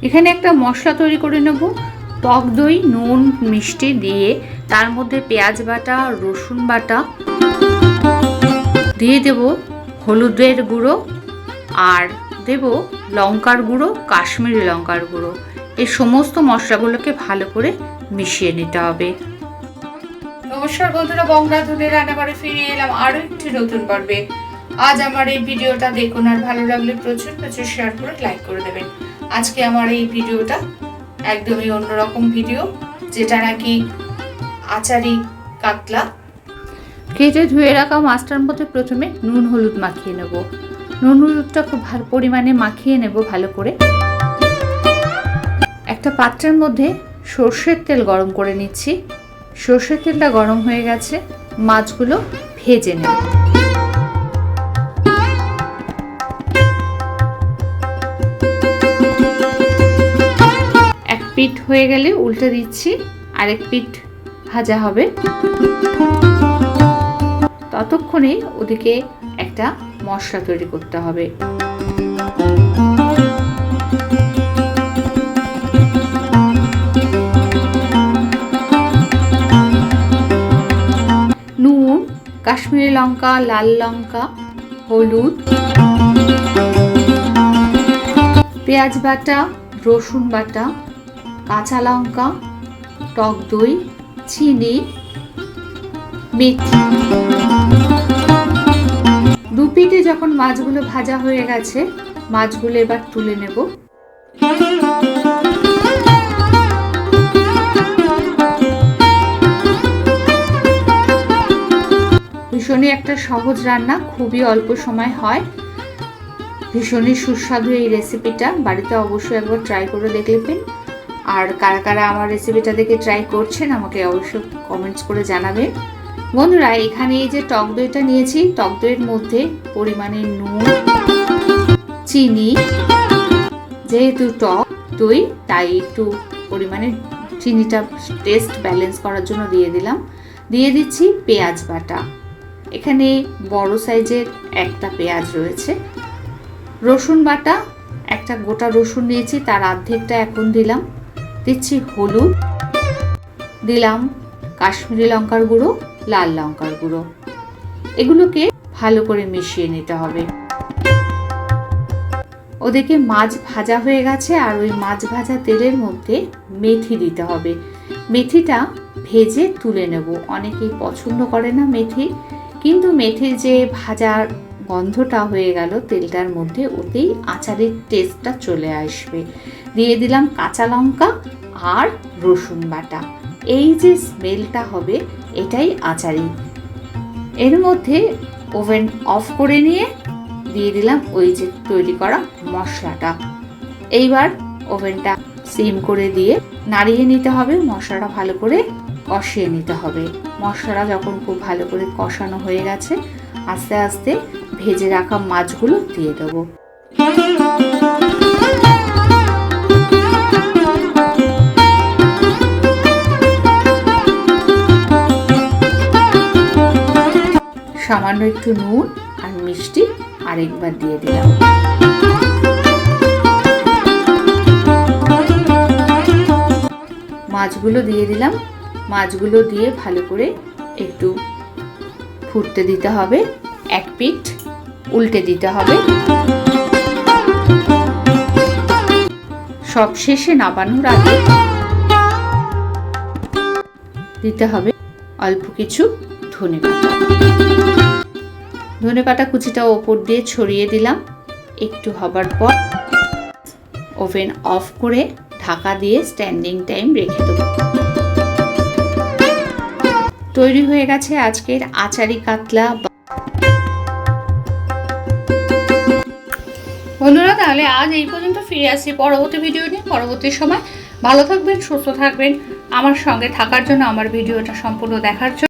এখানে একটা মশলা তৈরি করে নেব। টক দই, নুন, মিষ্টি দিয়ে তার মধ্যে পেঁয়াজ বাটা, রসুন বাটা দিয়ে দেব, হলুদের গুঁড়ো আর দেব লঙ্কার গুঁড়ো, কাশ্মীরি লঙ্কার গুঁড়ো। এই সমস্ত মশলাগুলোকে ভালো করে মিশিয়ে নিতে হবে। নমস্কার বন্ধুরা, বং রাধুনি রান্নাঘরে ফিরে এলাম আরও একটি নতুন পর্বে। আজ আমার এই ভিডিওটা দেখুন, আর ভালো লাগলে প্রচুর প্রচুর শেয়ার করে লাইক করে দেবেন। আজকে আমার এই ভিডিওটা একদমই অন্যরকম ভিডিও, যেটা নাকি আচারি কাতলা। কেটে ধুয়ে রাখা মাছটার মধ্যে প্রথমে নুন হলুদ মাখিয়ে নেব। নুন হলুদটা খুব ভালো পরিমাণে মাখিয়ে নেব ভালো করে। একটা পাত্রের মধ্যে সর্ষের তেল গরম করে নিচ্ছি। সর্ষের তেলটা গরম হয়ে গেছে, মাছগুলো ভেজে নেব। এক পিঠ হয়ে গেলে উল্টে দিচ্ছি, আরেক পিঠ ভাজা হবে। ততক্ষণে ওদিকে একটা মশলা তৈরি করতে হবে। নুন, কাশ্মীরি লঙ্কা, লাল লঙ্কা, হলুদ, পেঁয়াজ বাটা, রসুন বাটা, কাঁচা লঙ্কা, টক দই, চিনি, মেথি। দু পিঠে যখন মাছগুলো ভাজা হয়ে গেছে, মাছগুলো এবার তুলে নেব। ভীষণই একটা সহজ রান্না, খুবই অল্প সময় হয়, ভীষণই সুস্বাদু এই রেসিপিটা। বাড়িতে অবশ্যই একবার ট্রাই করে দেখবেন। আর কারা কারা আমার রেসিপিটা দেখে ট্রাই করছেন আমাকে অবশ্যই কমেন্টস করে জানাবেন। বন্ধুরা, এখানে এই যে টক দইটা নিয়েছি, টক দইয়ের মধ্যে পরিমাণে নুন, চিনি, যেহেতু টক দই তাই একটু পরিমাণে চিনিটা টেস্ট ব্যালেন্স করার জন্য দিয়ে দিলাম। দিয়ে দিচ্ছি পেঁয়াজ বাটা। এখানে বড় সাইজের একটা পেঁয়াজ রয়েছে। রসুন বাটা, একটা গোটা রসুন নিয়েছি, তার অর্ধেকটা এখন দিলাম। দিচ্ছি হলুদ, দিলাম কাশ্মীরি লঙ্কার গুঁড়ো, লাল লঙ্কার গুঁড়ো। এগুলোকে ভালো করে মিশিয়ে নিতে হবে। ওদিকে মাছ ভাজা হয়ে গেছে, আর ওই মাছ ভাজা তেলের মধ্যে মেথি দিতে হবে। মেথিটা ভেজে তুলে নেব। অনেকেই পছন্দ করে না মেথি, কিন্তু মেথির যে ভাজার গন্ধটা হয়ে গেল তেলটার মধ্যে, ওতেই আচারের টেস্টটা চলে আসবে। দিয়ে দিলাম কাঁচা লঙ্কা আর রসুন বাটা। এই যে স্মেলটা হবে, এটাই আচারি। এর মধ্যে ওভেন অফ করে নিয়ে দিয়ে দিলাম ওই যে তৈরি করা মশলাটা। এইবার ওভেনটা সিম করে দিয়ে নাড়িয়ে নিতে হবে। মশলাটা ভালো করে কষিয়ে নিতে হবে। মশলাটা যখন খুব ভালো করে কষানো হয়ে গেছে, আস্তে আস্তে ভেজে রাখা মাছগুলো দিয়ে দেবো। সামান্য একটু নুন আর মিষ্টি আরেকবার দিয়ে দিলাম। মাছগুলো দিয়ে দিলাম। মাছগুলো দিয়ে ভালো করে একটু ফুটতে দিতে হবে। এক পিঠ উল্টে দিতে হবে। সব শেষে নামানোর আগে দিতে হবে অল্প কিছু ধনেপাতা। ধনেপাতা কুচিটা ওপর দিয়ে ছড়িয়ে দিলাম। একটু হবার পর ওভেন অফ করে ঢাকা দিয়ে স্ট্যান্ডিং টাইম রেখে দেব। তৈরি হয়ে গেছে আজকের আচারি কাতলা। বন্ধুরা, তাহলে আজ এই পর্যন্ত। ফিরে আসি পরবর্তী ভিডিও নিয়ে পরবর্তী সময়। ভালো থাকবেন, সুস্থ থাকবেন। আমার সঙ্গে থাকার জন্য, আমার ভিডিওটা সম্পূর্ণ দেখার জন্য